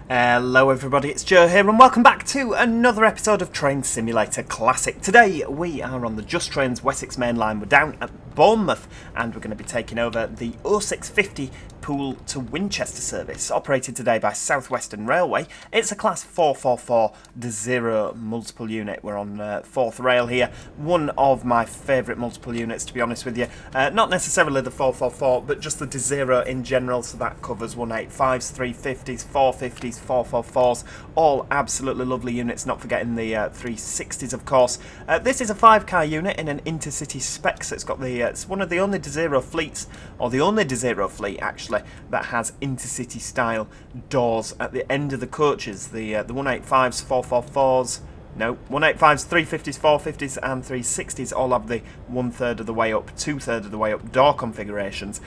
Hello everybody, it's Joe here and welcome back to another episode of Train Simulator Classic. Today we are on the Just Trains Wessex Mainline. We're down at Bournemouth and we're going to be taking over the 0650 Poole to Winchester service, operated today by South Western Railway. It's a class 444 Desiro multiple unit. We're on 4th rail here, one of my favourite multiple units to be honest with you. Not necessarily the 444 but just the Desiro in general, so that covers 185s, 350s, 450s, 444s, all absolutely lovely units, not forgetting the 360s of course. This is a 5-car unit in an intercity spec, so it's got the it's one of the only Desiro fleets, or the only Desiro fleet actually, that has intercity style doors at the end of the coaches. The 185s, 444s, no, 185s, 350s, 450s and 360s all have the 1/3 of the way up, 2/3 of the way up door configurations.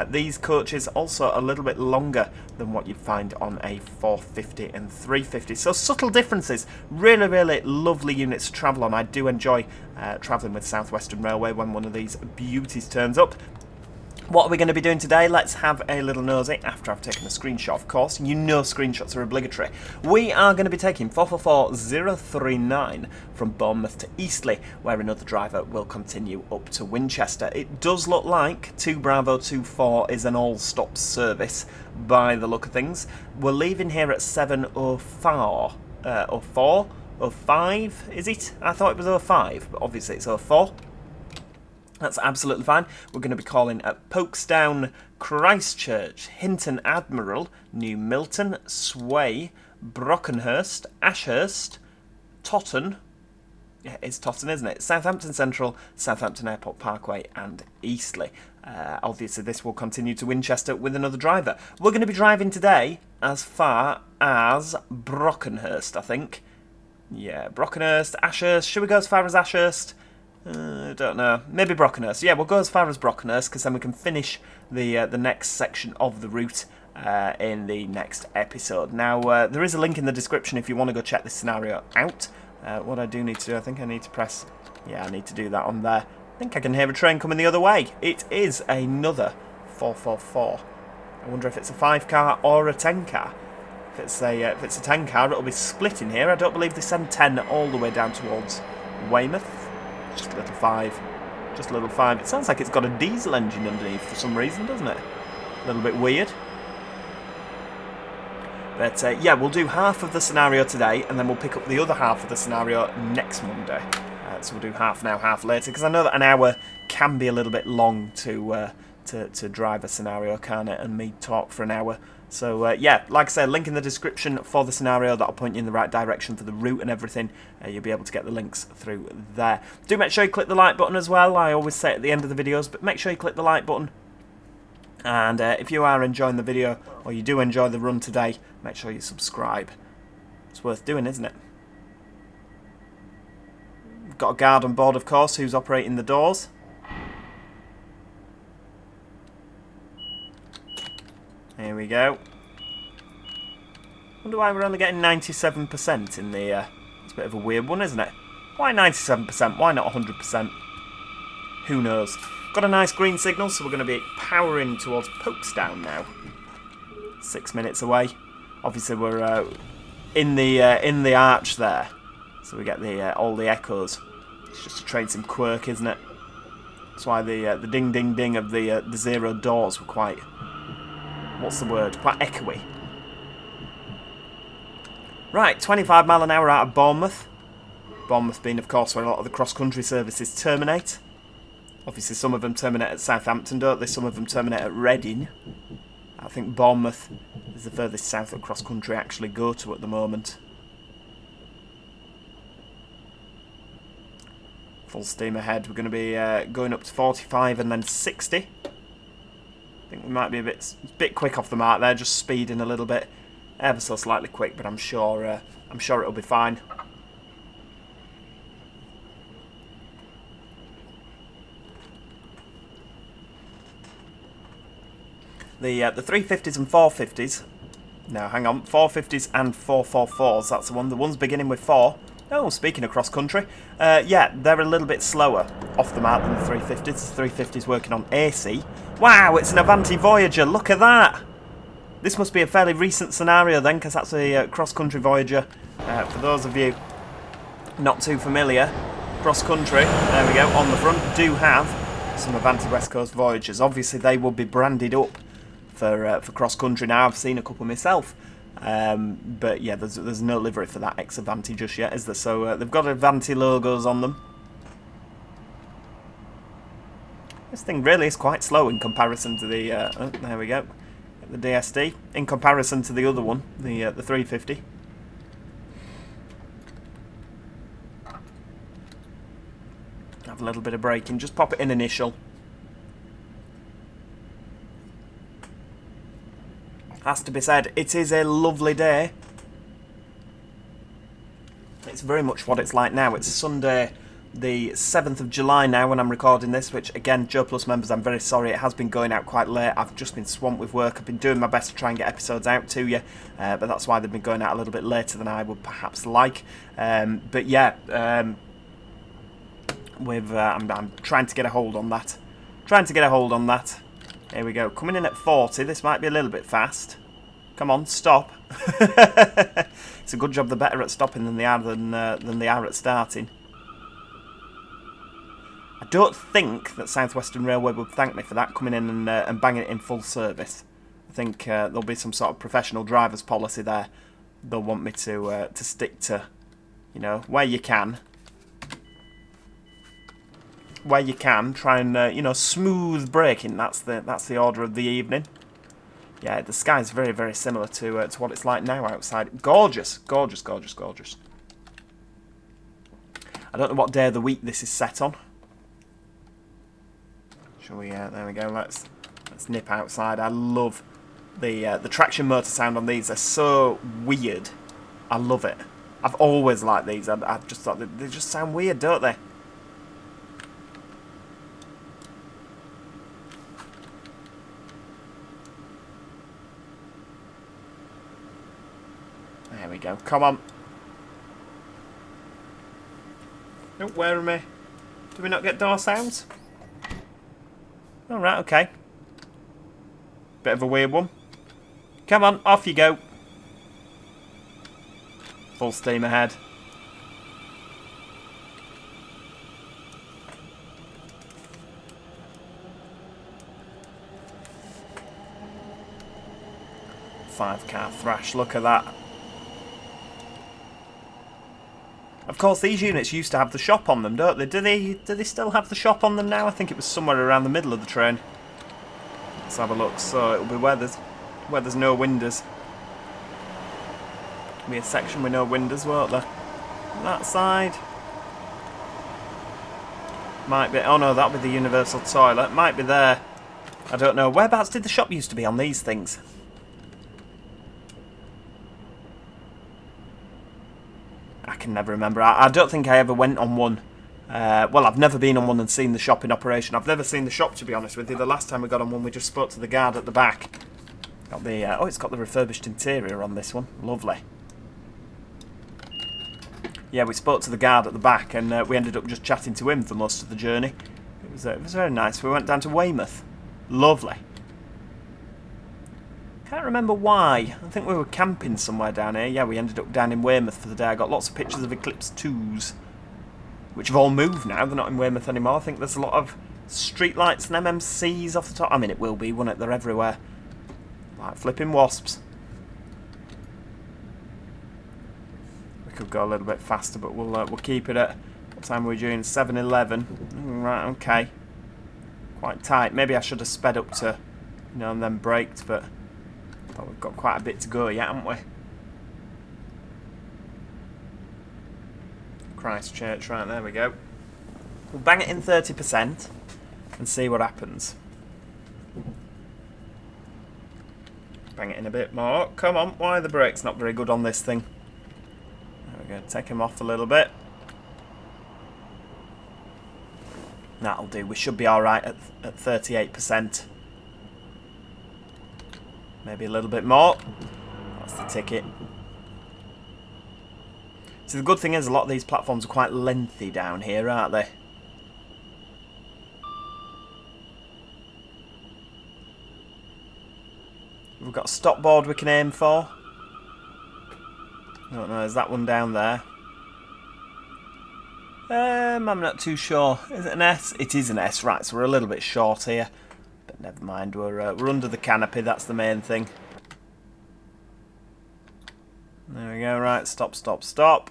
These coaches also a little bit longer than what you'd find on a 450 and 350. So subtle differences, really, really lovely units to travel on. I do enjoy travelling with South Western Railway when one of these beauties turns up. What are we going to be doing today? Let's have a little nosy after I've taken a screenshot, of course. You know screenshots are obligatory. We are going to be taking 444039 from Bournemouth to Eastleigh, where another driver will continue up to Winchester. It does look like 2 Bravo 24 is an all-stop service by the look of things. We're leaving here at 7:04, 05, is it? I thought it was 05, but obviously it's 04. That's absolutely fine. We're going to be calling at Folkestone, Christchurch, Hinton Admiral, New Milton, Sway, Brockenhurst, Ashurst, Totton. Yeah, it's Totton, isn't it? Southampton Central, Southampton Airport Parkway, and Eastleigh. Obviously, this will continue to Winchester with another driver. We're going to be driving today as far as Brockenhurst, I think. Yeah, Brockenhurst, Ashurst. Should we go as far as Ashurst? I don't know. Maybe Brockenhurst. Yeah, we'll go as far as Brockenhurst because then we can finish the next section of the route in the next episode. Now, there is a link in the description if you want to go check this scenario out. What I do need to do, I think I need to press... Yeah, I need to do that on there. I think I can hear a train coming the other way. It is another 444. I wonder if it's a 5-car or a 10-car. If it's a 10-car, it'll be split in here. I don't believe they send 10 all the way down towards Weymouth. Just a little 5. Just a little 5. It sounds like it's got a diesel engine underneath for some reason, doesn't it? A little bit weird. But yeah, we'll do half of the scenario today, and then we'll pick up the other half of the scenario next Monday. So we'll do half now, half later, because I know that an hour can be a little bit long to drive a scenario, can't it? And me talk for an hour. So yeah, like I said, link in the description for the scenario. That'll point you in the right direction for the route and everything. You'll be able to get the links through there. Do make sure you click the like button as well. I always say it at the end of the videos, but make sure you click the like button. And if you are enjoying the video, or you do enjoy the run today, make sure you subscribe. It's worth doing, isn't it? We've got a guard on board, of course, who's operating the doors. Here we go. Wonder why we're only getting 97% in the... it's a bit of a weird one, isn't it? Why 97%? Why not 100%? Who knows? Got a nice green signal, so we're going to be powering towards Folkestone now. 6 minutes away. Obviously, we're in the arch there, so we get the all the echoes. It's just to trade some quirk, isn't it? That's why the ding ding ding of the Desiro doors were quite... What's the word? Quite echoey. Right, 25 mile an hour out of Bournemouth. Bournemouth being, of course, where a lot of the cross-country services terminate. Obviously, some of them terminate at Southampton, don't they? Some of them terminate at Reading. I think Bournemouth is the furthest south that cross-country actually go to at the moment. Full steam ahead. We're going to be going up to 45 and then 60. I think we might be a bit quick off the mark there, just speeding a little bit, ever so slightly quick, but I'm sure it'll be fine. The 350s and 450s. No, hang on, 450s and 444s. That's the one. The one's beginning with 4. Oh, speaking of cross country, yeah, they're a little bit slower off the mark than the 350s. The 350s working on AC. Wow, it's an Avanti Voyager. Look at that. This must be a fairly recent scenario then, because that's a cross-country Voyager. For those of you not too familiar, cross-country, there we go, on the front, do have some Avanti West Coast Voyagers. Obviously they will be branded up for cross-country now. I've seen a couple myself. But yeah, there's no livery for that ex-Avanti just yet, is there? So they've got Avanti logos on them. This thing really is quite slow in comparison to the... oh, there we go. The DSD. In comparison to the other one, the 350. Have a little bit of braking. Just pop it in initial. Has to be said, it is a lovely day. It's very much what it's like now. It's Sunday the 7th of July now when I'm recording this, which again, Joe Plus members, I'm very sorry, it has been going out quite late. I've just been swamped with work. I've been doing my best to try and get episodes out to you, but that's why they've been going out a little bit later than I would perhaps like. But yeah, I'm trying to get a hold on that. Here we go, coming in at 40. This might be a little bit fast. Come on, stop. It's a good job they're better at stopping than they are at starting. I don't think that South Western Railway would thank me for that, coming in and banging it in full service. I think there'll be some sort of professional driver's policy there. They'll want me to stick to, you know, where you can. Where you can, try and you know, smooth braking. That's the order of the evening. Yeah, the sky's very, very similar to what it's like now outside. Gorgeous, gorgeous, gorgeous, gorgeous. I don't know what day of the week this is set on. Shall we? There we go. Let's nip outside. I love the traction motor sound on these. They're so weird. I love it. I've always liked these. I just thought they just sound weird, don't they? There we go. Come on. Oh, where am I? Do we not get door sounds? Alright, okay. Bit of a weird one. Come on, off you go. Full steam ahead. Five-car thrash, look at that. Of course, these units used to have the shop on them, don't they? Do they still have the shop on them now? I think it was somewhere around the middle of the train. Let's have a look. So it'll be where there's no windows. There'll be a section with no windows, won't there? That side. Might be. Oh no, that'll be the universal toilet. Might be there. I don't know. Whereabouts did the shop used to be on these things? I can never remember. I don't think I ever went on one. Well, I've never been on one and seen the shop in operation. I've never seen the shop, to be honest with you. The last time we got on one, we just spoke to the guard at the back. Got the oh, it's got the refurbished interior on this one. Lovely. Yeah, we spoke to the guard at the back, and we ended up just chatting to him for most of the journey. It was very nice. We went down to Weymouth. Lovely. Can't remember why. I think we were camping somewhere down here. Yeah, we ended up down in Weymouth for the day. I got lots of pictures of Eclipse 2s, which have all moved now. They're not in Weymouth anymore. I think there's a lot of streetlights and MMCs off the top. I mean, it will be, won't it? They're everywhere. Like flipping wasps. We could go a little bit faster, but we'll keep it at... What time are we doing? 7:11. Right, okay. Quite tight. Maybe I should have sped up to, you know, and then braked, but... But we've got quite a bit to go yet, haven't we? Christchurch, right, there we go. We'll bang it in 30% and see what happens. Bang it in a bit more. Come on, why are the brakes not very good on this thing? There we go, take them off a little bit. That'll do, we should be alright at 38%. Maybe a little bit more. That's the ticket. So the good thing is a lot of these platforms are quite lengthy down here, aren't they? We've got a stop board we can aim for. I don't know, is that one down there? I'm not too sure. Is it an S? It is an S, right, so we're a little bit short here. But never mind, we're under the canopy, that's the main thing. There we go, right, stop, stop, stop.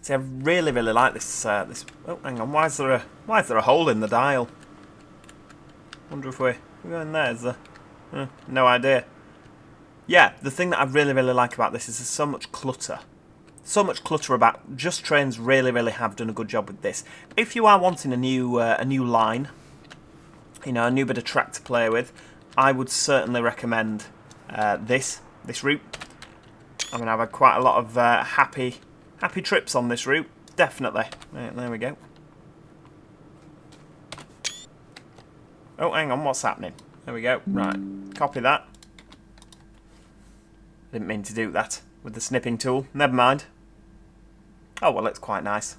See, I really, really like this. This. Oh, hang on. Why is there a hole in the dial? Wonder if we go in there. Is there? No idea. Yeah, the thing that I really, really like about this is there's so much clutter. So much clutter about. Just Trains really, really have done a good job with this. If you are wanting a new line, you know, a new bit of track to play with, I would certainly recommend this route. I mean, I've had quite a lot of happy trips on this route, definitely. Right, there we go. Oh, hang on, what's happening? There we go. Right, copy that. Didn't mean to do that with the snipping tool. Never mind. Oh, well, it's quite nice.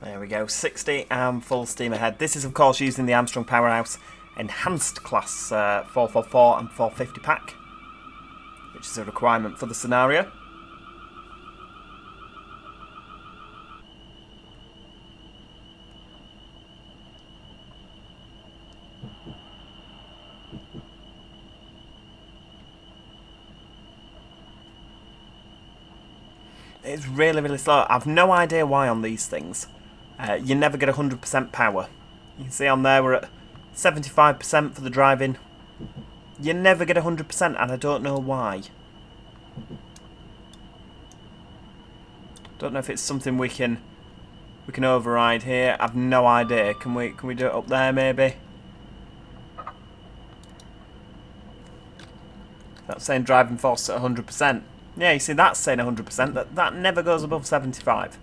There we go, 60 and full steam ahead. This is, of course, using the Armstrong Powerhouse Enhanced Class 444 and 450 pack, which is a requirement for the scenario. It's really, really slow. I've no idea why on these things. You never get 100% power. You can see on there we're at 75% for the driving. You never get 100% and I don't know why. Don't know if it's something we can override here. I've no idea. Can we do it up there maybe? That's saying driving force at 100%. Yeah, you see that's saying 100%. That never goes above 75.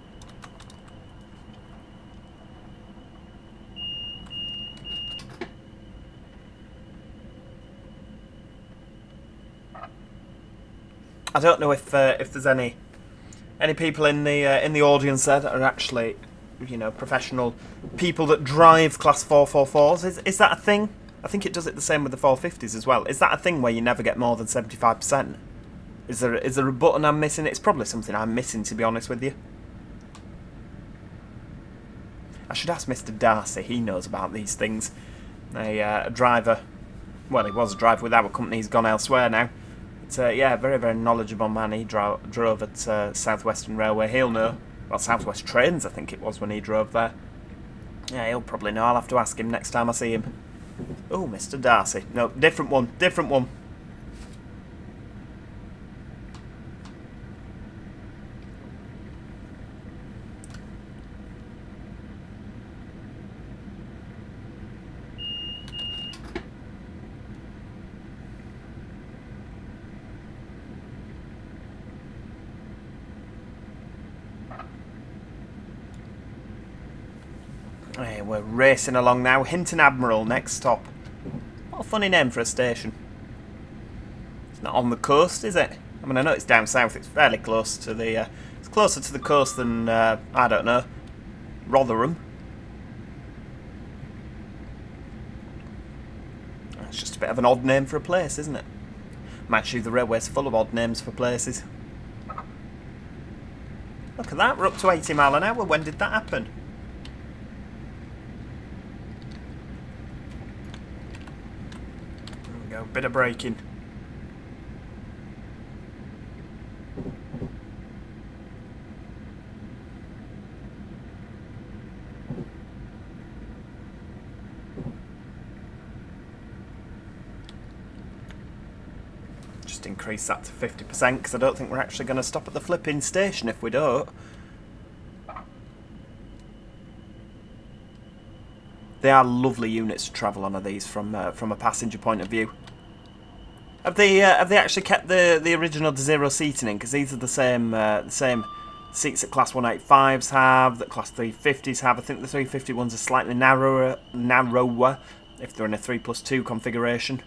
I don't know if there's any people in the audience there that are actually, you know, professional people that drive Class 444s. Is that a thing? I think it does it the same with the 450s as well. Is that a thing where you never get more than 75%? Is there a button I'm missing? It's probably something I'm missing, to be honest with you. I should ask Mr. Darcy. He knows about these things. A driver. Well, he was a driver with our company. He's gone elsewhere now. Yeah, very, very knowledgeable man. He drove at South Western Railway. He'll know. Well, South West Trains, I think it was when he drove there. Yeah, he'll probably know. I'll have to ask him next time I see him. Oh, Mr. Darcy. No, different one. Different one. Hey, we're racing along now. Hinton Admiral, next stop. What a funny name for a station. It's not on the coast, is it? I mean, I know it's down south. It's fairly close to the... it's closer to the coast than, I don't know, Rotherham. It's just a bit of an odd name for a place, isn't it? Actually, the railway's full of odd names for places. Look at that, we're up to 80 mile an hour. When did that happen? There we go, bit of braking. Just increase that to 50% because I don't think we're actually going to stop at the flipping station if we don't. They are lovely units to travel on, are these, from a passenger point of view. Have they actually kept the original Desiro seating in? Because these are the same seats that Class 185s have, that Class 350s have. I think the 350 ones are slightly narrower if they're in a 3+2 configuration.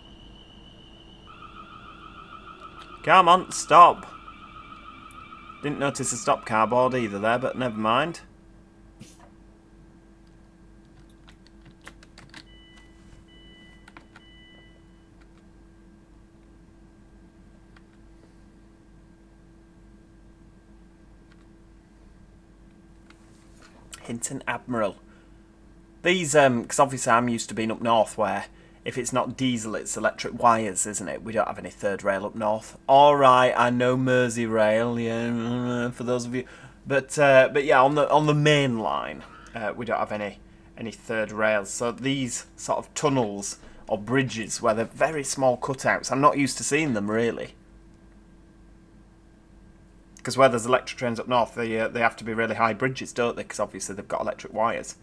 Come on, stop. Didn't notice a stop car board either there, but never mind. Hinton Admiral. These, because obviously I'm used to being up north where if it's not diesel, it's electric wires, isn't it? We don't have any third rail up north. Alright, I know Merseyrail, yeah, for those of you. But yeah, on the main line, we don't have any third rails. So these sort of tunnels or bridges where they're very small cutouts, I'm not used to seeing them really. Because where there's electric trains up north, they have to be really high bridges, don't they? Because obviously they've got electric wires.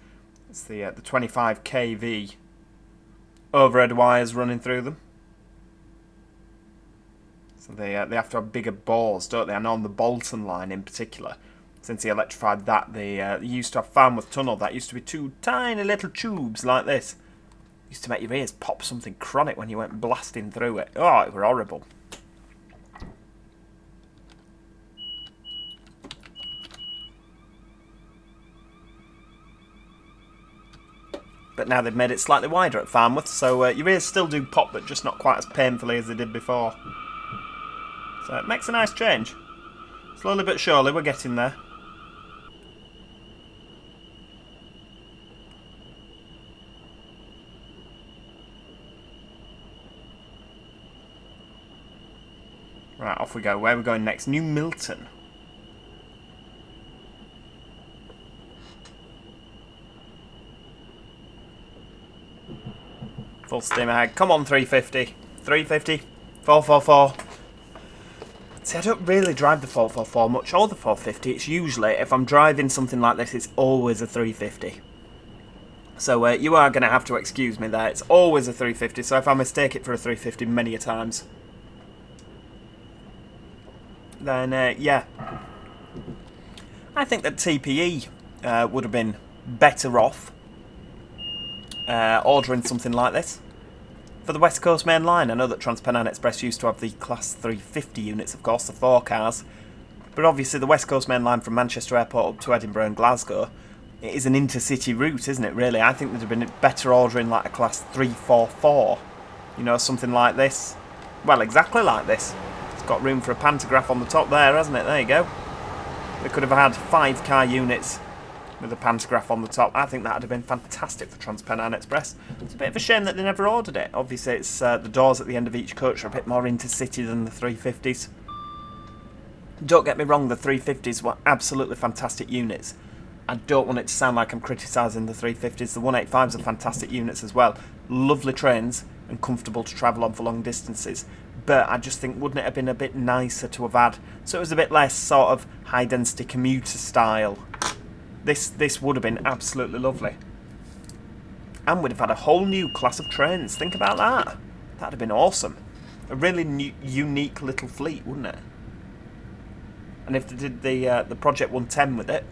It's the 25 kV overhead wires running through them. So they have to have bigger bores, don't they? I know on the Bolton line in particular, since they electrified that, they used to have Falmouth Tunnel. That used to be two tiny little tubes like this. Used to make your ears pop something chronic when you went blasting through it. Oh, it were horrible. But now they've made it slightly wider at Falmouth, so your ears still do pop, but just not quite as painfully as they did before. So it makes a nice change. Slowly but surely, we're getting there. Right, off we go. Where are we going next? New Milton. Full steam ahead. Come on, 350. 350. 444. See, I don't really drive the 444 much, or the 450. It's usually, if I'm driving something like this, it's always a 350. So you are going to have to excuse me there. It's always a 350, so if I mistake it for a 350 many a times, then, yeah. I think that TPE would have been better off ordering something like this for the West Coast Main Line. I know that TransPennine Express used to have the Class 350 units, of course, the 4 cars, but obviously the West Coast Main Line from Manchester Airport up to Edinburgh and Glasgow, it is an intercity route, isn't it, really? I think they'd have been better ordering like a Class 344, you know, something like this. Well, exactly like this. It's got room for a pantograph on the top there, hasn't it? There you go. They could have had 5 car units with a pantograph on the top. I think that would have been fantastic for TransPennine Express. It's a bit of a shame that they never ordered it. Obviously, it's the doors at the end of each coach are a bit more intercity than the 350s. Don't get me wrong, the 350s were absolutely fantastic units. I don't want it to sound like I'm criticising the 350s. The 185s are fantastic units as well. Lovely trains and comfortable to travel on for long distances. But I just think, wouldn't it have been a bit nicer to have had? So it was a bit less sort of high-density commuter style. This would have been absolutely lovely. And we'd have had a whole new class of trains. Think about that. That'd have been awesome. A really unique little fleet, wouldn't it? And if they did the Project 110 with it.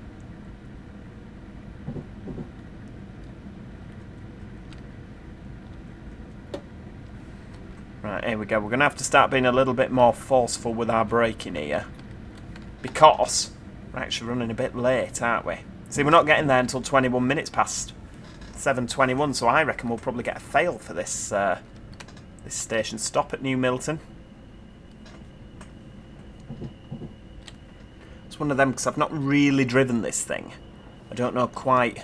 Right, here we go. We're going to have to start being a little bit more forceful with our braking here. Because we're actually running a bit late, aren't we? See, we're not getting there until 21 minutes past 7:21, so I reckon we'll probably get a fail for this this station stop at New Milton. It's one of them because I've not really driven this thing. I don't know quite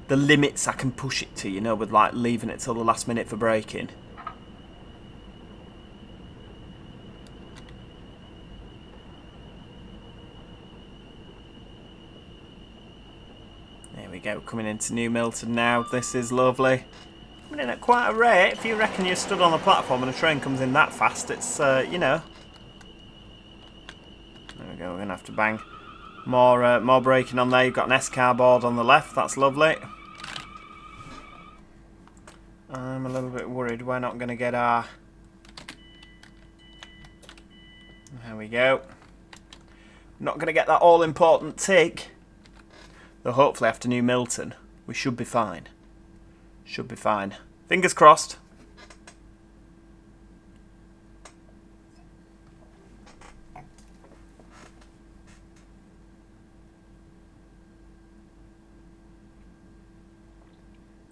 the limits I can push it to, you know, with like leaving it till the last minute for braking. There we go, coming into New Milton now. This is lovely. Coming in at quite a rate. If you reckon you're stood on the platform and a train comes in that fast, it's, you know. There we go, we're going to have to bang more braking on there. You've got an S-car board on the left, that's lovely. I'm a little bit worried we're not going to get our There we go. Not going to get that all-important tick. Though hopefully after New Milton, we should be fine. Should be fine. Fingers crossed.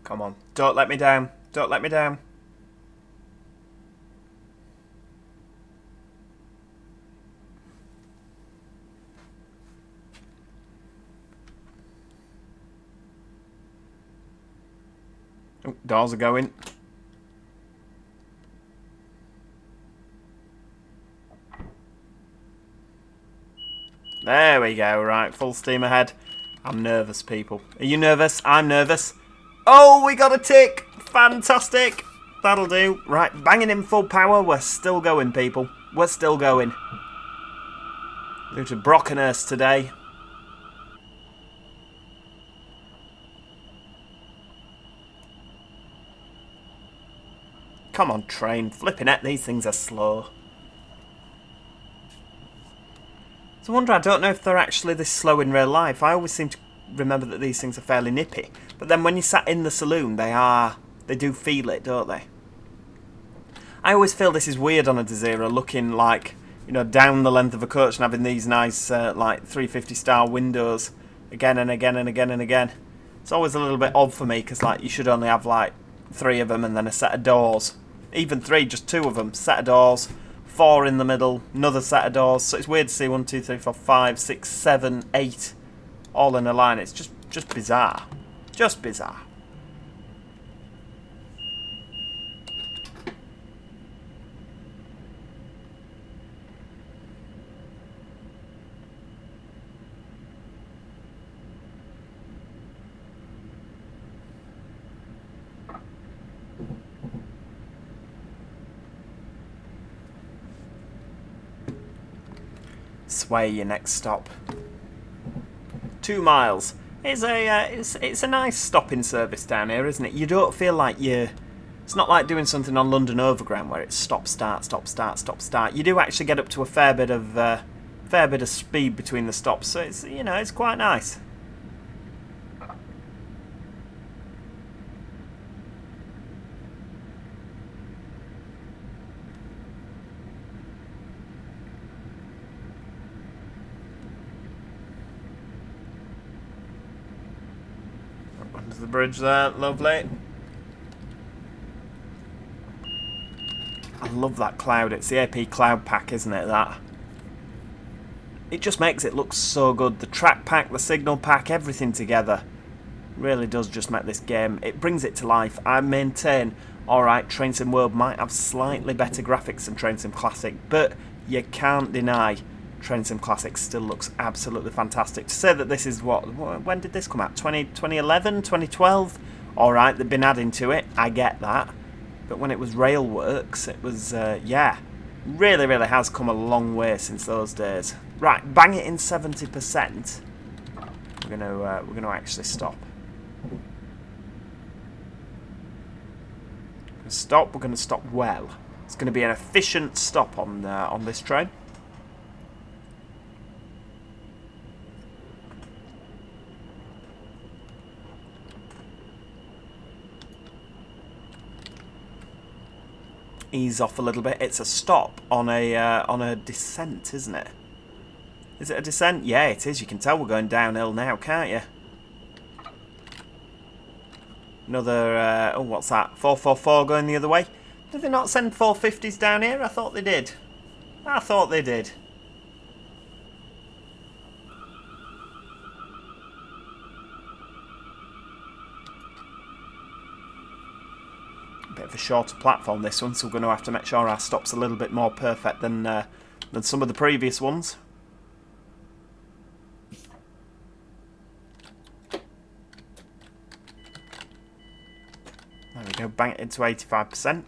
Come on. Don't let me down. Don't let me down. Oh, doors are going. There we go. Right, full steam ahead. I'm nervous, people. Are you nervous? I'm nervous. Oh, we got a tick. Fantastic. That'll do. Right, banging in full power. We're still going, people. We're still going. Through to Brockenhurst today. Come on, train. Flipping it. These things are slow. It's a wonder, I don't know if they're actually this slow in real life. I always seem to remember that these things are fairly nippy. But then when you sat in the saloon, they do feel it, don't they? I always feel this is weird on a Desiro, looking like, you know, down the length of a coach and having these nice, like, 350 style windows again and again and again and again. It's always a little bit odd for me, because, like, you should only have, like, 3 of them and then a set of doors. Even 3, just 2 of them. Set of doors, 4 in the middle, another set of doors. So it's weird to see 1, 2, 3, 4, 5, 6, 7, 8 all in a line. It's just bizarre. Just bizarre. Sway, your next stop. 2 miles. It's a nice stopping service down here, isn't it? You don't feel like it's not like doing something on London Overground where it's stop, start, stop, start, stop, start. You do actually get up to a fair bit of speed between the stops, so it's, you know, it's quite nice. Under the bridge there, lovely. I love that cloud. It's the AP cloud pack, isn't it, that? It just makes it look so good. The track pack, the signal pack, everything together really does just make this game. It brings it to life. I maintain, alright, Train Sim World might have slightly better graphics than Train Sim Classic, but you can't deny Train Sim Classic still looks absolutely fantastic. To say that this is when did this come out? 2011, 2012? Alright, they've been adding to it, I get that. But when it was Railworks, it was, yeah, really, really has come a long way since those days. Right, bang it in 70%. We're gonna actually stop. We're gonna stop well. It's gonna be an efficient stop on this train. Ease off a little bit. It's a stop on a descent, isn't it? Is it a descent? Yeah, it is. You can tell we're going downhill now, can't you? Another, oh, what's that? 444 going the other way. Did they not send 450s down here? I thought they did. I thought they did. Bit of a shorter platform, this one, so we're going to have to make sure our stop's a little bit more perfect than some of the previous ones. There we go, bang it into 85%.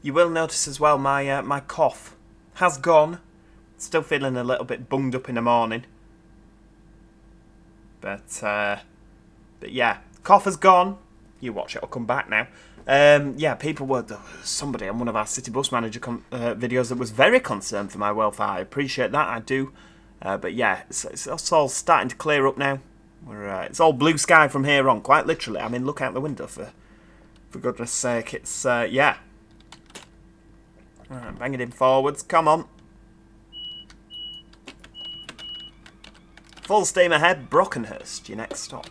You will notice as well my cough has gone. Still feeling a little bit bunged up in the morning. But yeah, cough has gone. You watch it, it'll come back now. Yeah, people were... Somebody on one of our City Bus Manager videos that was very concerned for my welfare. I appreciate that, I do. But yeah, it's all starting to clear up now. It's all blue sky from here on, quite literally. I mean, look out the window, for goodness sake. It's, yeah. Alright, bang it in forwards, come on. Full steam ahead, Brockenhurst, your next stop.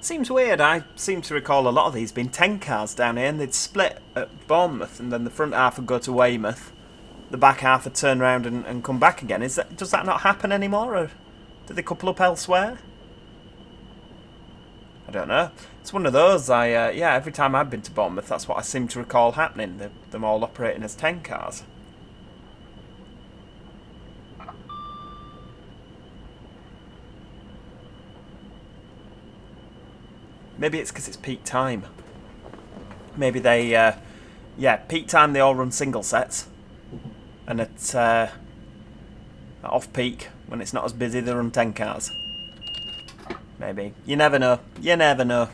Seems weird, I seem to recall a lot of these being 10 cars down here, and they'd split at Bournemouth, and then the front half would go to Weymouth, the back half would turn round and come back again. Does that not happen anymore, or do they couple up elsewhere? I don't know. It's one of those, yeah, every time I've been to Bournemouth, that's what I seem to recall happening, them all operating as 10 cars. Maybe it's because it's peak time. Maybe they, yeah, peak time they all run single sets. And at off-peak, when it's not as busy, they run 10 cars. Maybe. You never know. You never know.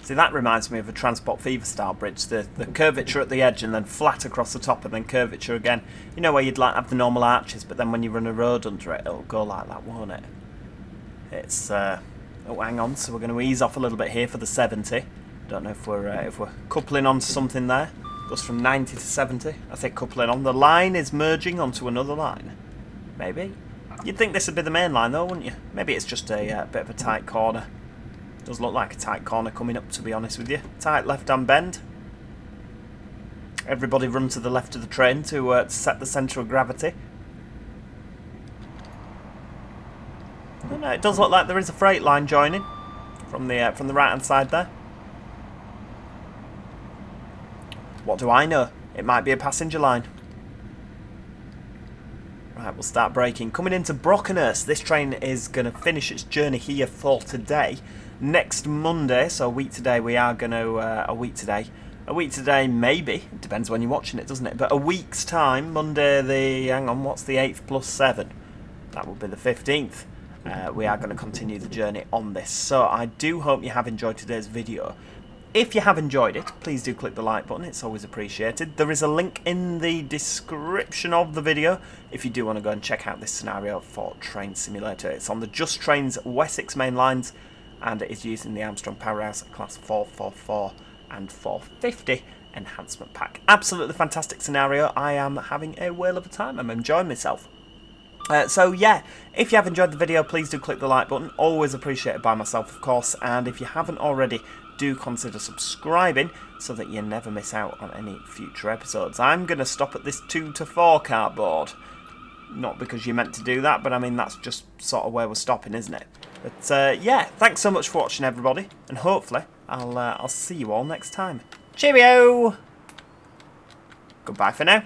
See, that reminds me of a Transport Fever style bridge. The curvature at the edge and then flat across the top and then curvature again. You know where you'd like have the normal arches, but then when you run a road under it, it'll go like that, won't it? It's, oh, hang on, so we're going to ease off a little bit here for the 70. Don't know if we're coupling onto something there. Goes from 90 to 70. I think coupling on. The line is merging onto another line. Maybe. You'd think this would be the main line though, wouldn't you? Maybe it's just a bit of a tight corner. Does look like a tight corner coming up, to be honest with you. Tight left-hand bend. Everybody run to the left of the train to set the centre of gravity. Oh, no, it does look like there is a freight line joining from the right-hand side there. What do I know? It might be a passenger line. Right, we'll start braking. Coming into Brockenhurst. This train is going to finish its journey here for today. Next Monday, so a week today, we are going to... a week today, maybe. It depends when you're watching it, doesn't it? But a week's time, Monday the... Hang on, what's the 8th plus 7? That will be the 15th. We are going to continue the journey on this. So I do hope you have enjoyed today's video. If you have enjoyed it, please do click the like button. It's always appreciated. There is a link in the description of the video if you do want to go and check out this scenario for Train Simulator. It's on the Just Trains Wessex Mainlines, and it is using the Armstrong Powerhouse Class 444 and 450 enhancement pack. Absolutely fantastic scenario. I am having a whale of a time. I'm enjoying myself. So yeah, if you have enjoyed the video, please do click the like button. Always appreciated by myself, of course. And if you haven't already, do consider subscribing so that you never miss out on any future episodes. I'm going to stop at this 2 to 4 cardboard. Not because you're meant to do that, but I mean, that's just sort of where we're stopping, isn't it? But yeah, thanks so much for watching, everybody. And hopefully, I'll see you all next time. Cheerio! Goodbye for now.